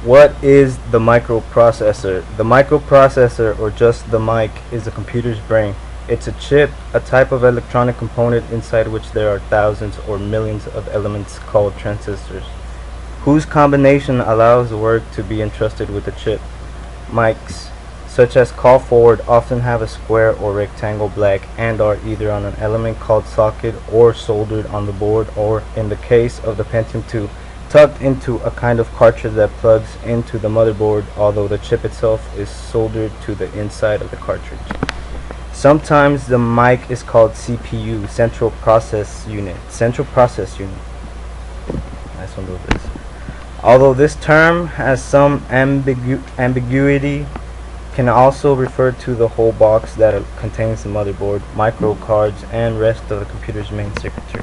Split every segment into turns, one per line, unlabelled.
What is the microprocessor? The microprocessor, or just the mic, is a computer's brain. It's a chip, a type of electronic component inside which there are thousands or millions of elements called transistors, whose combination allows the work to be entrusted with the chip. Mics, such as call forward, often have a square or rectangle black and are either on an element called socket or soldered on the board, or, in the case of the Pentium 2, tucked into a kind of cartridge that plugs into the motherboard, although the chip itself is soldered to the inside of the cartridge. Sometimes the mic is called CPU, Central Process Unit. Central Process Unit. Nice one, this. Although this term has some ambiguity, can also refer to the whole box that contains the motherboard, micro cards, and rest of the computer's main circuitry.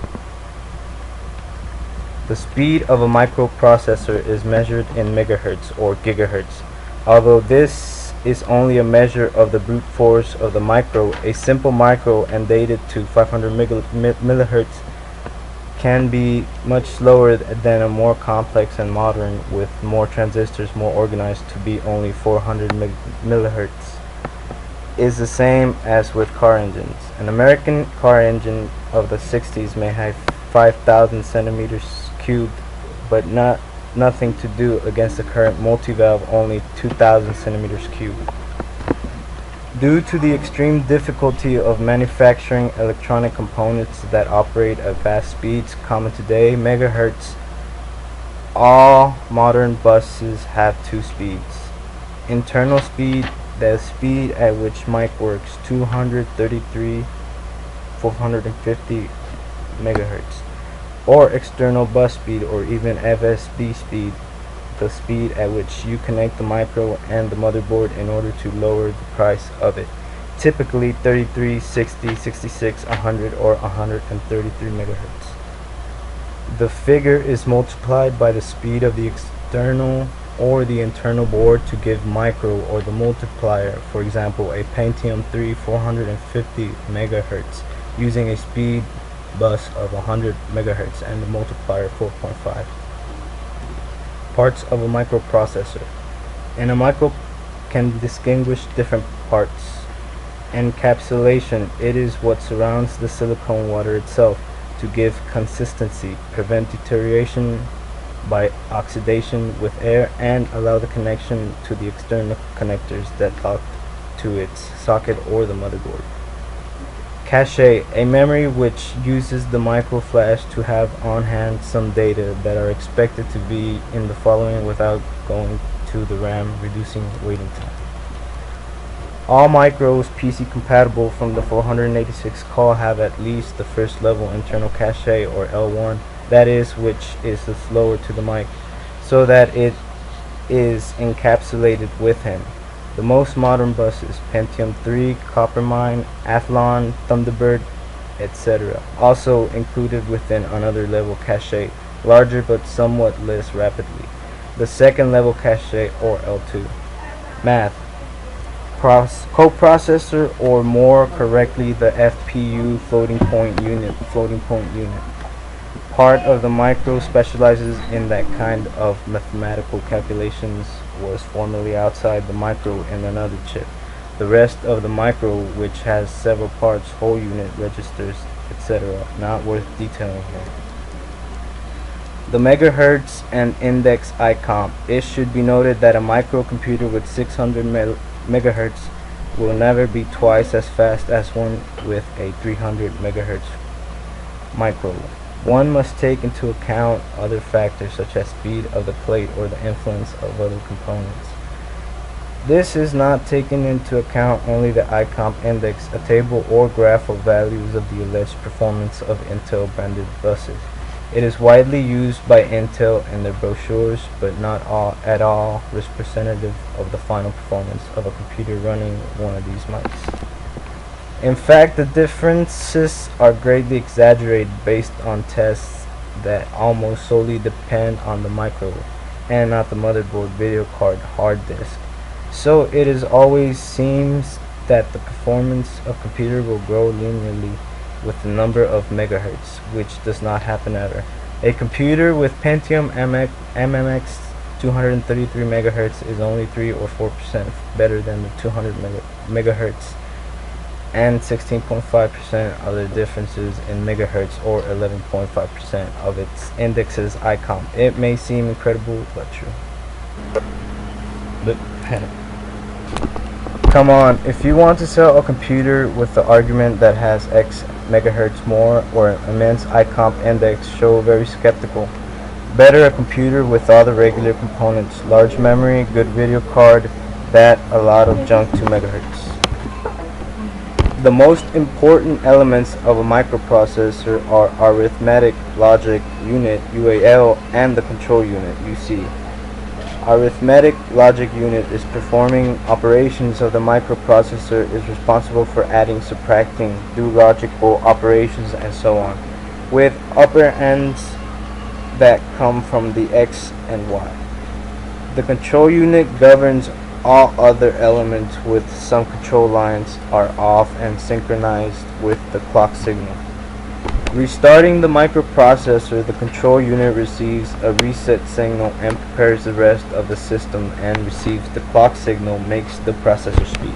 The speed of a microprocessor is measured in megahertz or gigahertz. Although this is only a measure of the brute force of the micro, a simple micro and dated to 500 millihertz can be much slower than a more complex and modern, with more transistors, more organized, to be only 400 millihertz. Is the same as with car engines. An American car engine of the 60s may have 5,000 centimeters cubed, but nothing to do against the current multi-valve, only 2,000 centimeters cubed. Due to the extreme difficulty of manufacturing electronic components that operate at vast speeds common today, megahertz, all modern buses have two speeds. Internal speed, the speed at which mic works, 233,450 megahertz. Or external bus speed, or even FSB speed, the speed at which you connect the micro and the motherboard in order to lower the price of it, typically 33, 60, 66, 100, or 133 megahertz. The figure is multiplied by the speed of the external or the internal board to give micro, or the multiplier, for example a Pentium 3 450 megahertz using a speed bus of 100 megahertz and the multiplier 4.5. Parts of a microprocessor. And a micro can distinguish different parts. Encapsulation, it is what surrounds the silicone water itself to give consistency, prevent deterioration by oxidation with air, and allow the connection to the external connectors that talk to its socket or the motherboard. Cache, a memory which uses the micro flash to have on hand some data that are expected to be in the following without going to the RAM, reducing waiting time. All micros PC compatible from the 486 call have at least the first level internal cache, or L1, that is, which is the slower to the mic, so that it is encapsulated with him. The most modern buses, Pentium 3, Coppermine, Athlon, Thunderbird, etc., also included within another level cache, larger but somewhat less rapidly. The second level cache, or L2. Math. Coprocessor, or more correctly the FPU, floating point unit. Part of the micro specializes in that kind of mathematical calculations, was formerly outside the micro in another chip. The rest of the micro, which has several parts, whole unit, registers, etc., not worth detailing here. The megahertz and index ICOMP. It should be noted that a microcomputer with 600 megahertz will never be twice as fast as one with a 300 megahertz micro. One must take into account other factors such as speed of the plate or the influence of other components. This is not taken into account only the ICOMP index, a table or graph of values of the alleged performance of Intel branded buses. It is widely used by Intel in their brochures, but not at all representative of the final performance of a computer running one of these mics. In fact, the differences are greatly exaggerated based on tests that almost solely depend on the micro and not the motherboard, video card, hard disk. So it is always seems that the performance of computer will grow linearly with the number of megahertz, which does not happen ever. A computer with Pentium MMX 233 megahertz is only 3 or 4% better than the 200 megahertz, and 16.5% of the differences in megahertz, or 11.5% of its indexes ICOM. It may seem incredible, but true. But come on, if you want to sell a computer with the argument that has X megahertz more or immense ICOM index, show very skeptical. Better a computer with all the regular components, large memory, good video card, that a lot of junk 2 megahertz. The most important elements of a microprocessor are arithmetic logic unit UAL and the control unit UC. Arithmetic logic unit is performing operations of the microprocessor, is responsible for adding, subtracting, do logical operations, and so on, with operands that come from the X and Y. The control unit governs all other elements, with some control lines are off and synchronized with the clock signal. Restarting the microprocessor, the control unit receives a reset signal and prepares the rest of the system and receives the clock signal, makes the processor speed.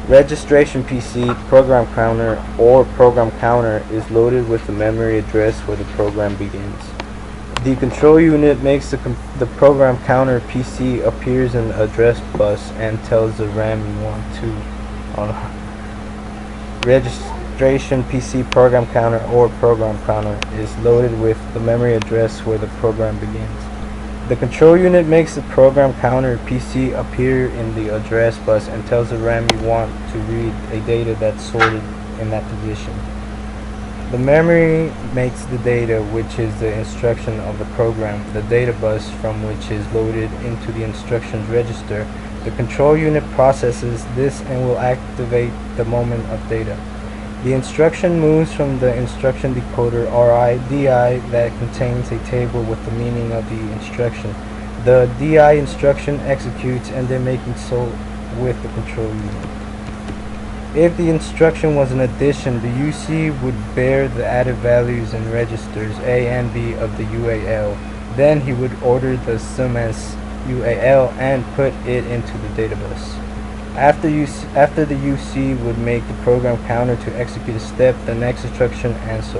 Registration PC, program counter, or program counter is loaded with the memory address where the program begins. The control unit makes the program counter PC appears in the address bus and tells the RAM you want to. Registration PC, program counter, or program counter is loaded with the memory address where the program begins. The control unit makes the program counter PC appear in the address bus and tells the RAM you want to read a data that's sorted in that position. The memory makes the data, which is the instruction of the program, the data bus from which is loaded into the instructions register. The control unit processes this and will activate the moment of data. The instruction moves from the instruction decoder RI-DI that contains a table with the meaning of the instruction. The DI instruction executes and then making so with the control unit. If the instruction was an addition, the UC would bear the added values in registers A and B of the UAL. Then he would order the sum as UAL and put it into the data bus. After the UC would make the program counter to execute a step, the next instruction, and so on.